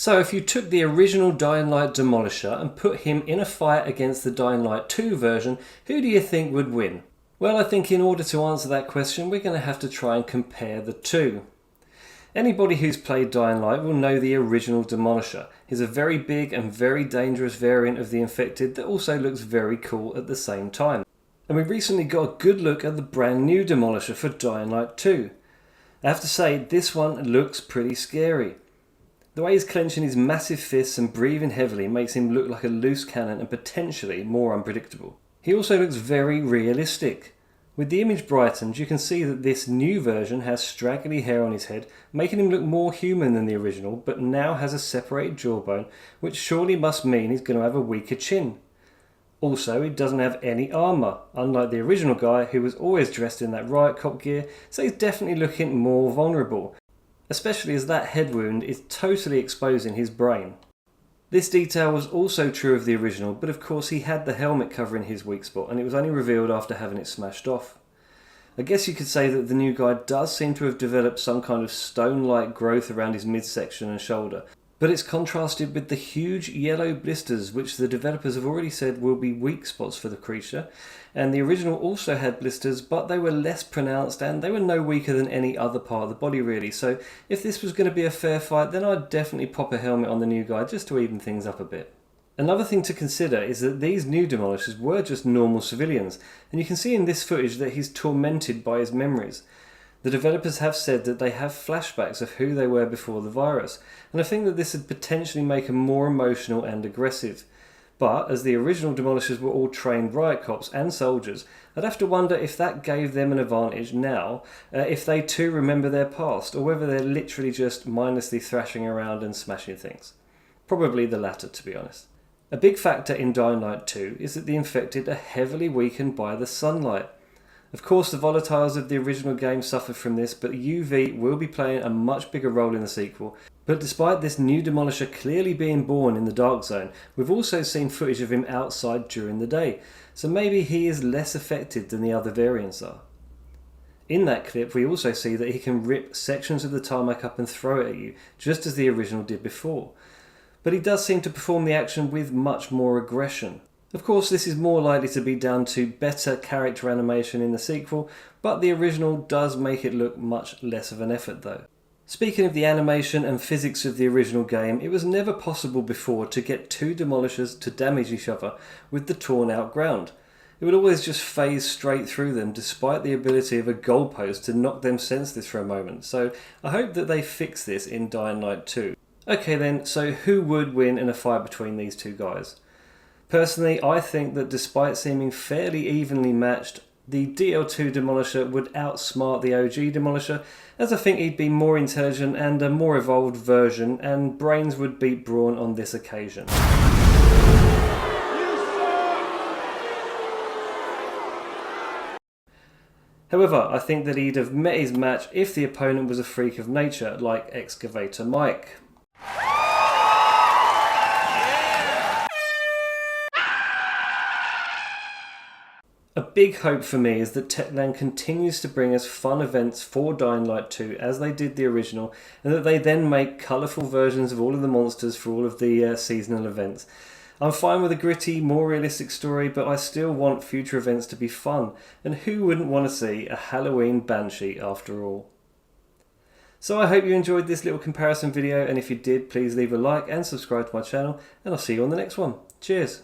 So if you took the original Dying Light Demolisher and put him in a fight against the Dying Light 2 version, who do you think would win? Well, I think in order to answer that question, we're going to have to try and compare the two. Anybody who's played Dying Light will know the original Demolisher. He's a very big and very dangerous variant of the Infected that also looks very cool at the same time. And we recently got a good look at the brand new Demolisher for Dying Light 2. I have to say, this one looks pretty scary. The way he's clenching his massive fists and breathing heavily makes him look like a loose cannon and potentially more unpredictable. He also looks very realistic. With the image brightened, you can see that this new version has straggly hair on his head, making him look more human than the original, but now has a separated jawbone, which surely must mean he's going to have a weaker chin. Also, he doesn't have any armour, unlike the original guy who was always dressed in that riot cop gear, so he's definitely looking more vulnerable, especially as that head wound is totally exposing his brain. This detail was also true of the original, but of course he had the helmet covering his weak spot and it was only revealed after having it smashed off. I guess you could say that the new guy does seem to have developed some kind of stone-like growth around his midsection and shoulder, but it's contrasted with the huge yellow blisters which the developers have already said will be weak spots for the creature, and the original also had blisters but they were less pronounced and they were no weaker than any other part of the body really, so if this was going to be a fair fight then I'd definitely pop a helmet on the new guy just to even things up a bit. Another thing to consider is that these new Demolishers were just normal civilians, and you can see in this footage that he's tormented by his memories. The developers have said that they have flashbacks of who they were before the virus, and I think that this would potentially make them more emotional and aggressive. But as the original Demolishers were all trained riot cops and soldiers, I'd have to wonder if that gave them an advantage now, if they too remember their past, or whether they're literally just mindlessly thrashing around and smashing things. Probably the latter, to be honest. A big factor in Dying Light 2 is that the Infected are heavily weakened by the sunlight. Of course, the volatiles of the original game suffered from this, but UV will be playing a much bigger role in the sequel. But despite this new Demolisher clearly being born in the dark zone, we've also seen footage of him outside during the day, so maybe he is less affected than the other variants are. In that clip, we also see that he can rip sections of the tarmac up and throw it at you, just as the original did before. But he does seem to perform the action with much more aggression. Of course, this is more likely to be down to better character animation in the sequel, but the original does make it look much less of an effort though. Speaking of the animation and physics of the original game, it was never possible before to get two Demolishers to damage each other with the torn out ground. It would always just phase straight through them despite the ability of a goalpost to knock them senseless for a moment, so I hope that they fix this in Dying Light 2. Okay then, so who would win in a fight between these two guys? Personally, I think that despite seeming fairly evenly matched, the DL2 Demolisher would outsmart the OG Demolisher, as I think he'd be more intelligent and a more evolved version, and brains would beat brawn on this occasion. However, I think that he'd have met his match if the opponent was a freak of nature, like Excavator Mike. A big hope for me is that Techland continues to bring us fun events for Dying Light 2 as they did the original, and that they then make colourful versions of all of the monsters for all of the seasonal events. I'm fine with a gritty, more realistic story, but I still want future events to be fun, and who wouldn't want to see a Halloween Banshee after all? So I hope you enjoyed this little comparison video, and if you did, please leave a like and subscribe to my channel, and I'll see you on the next one. Cheers!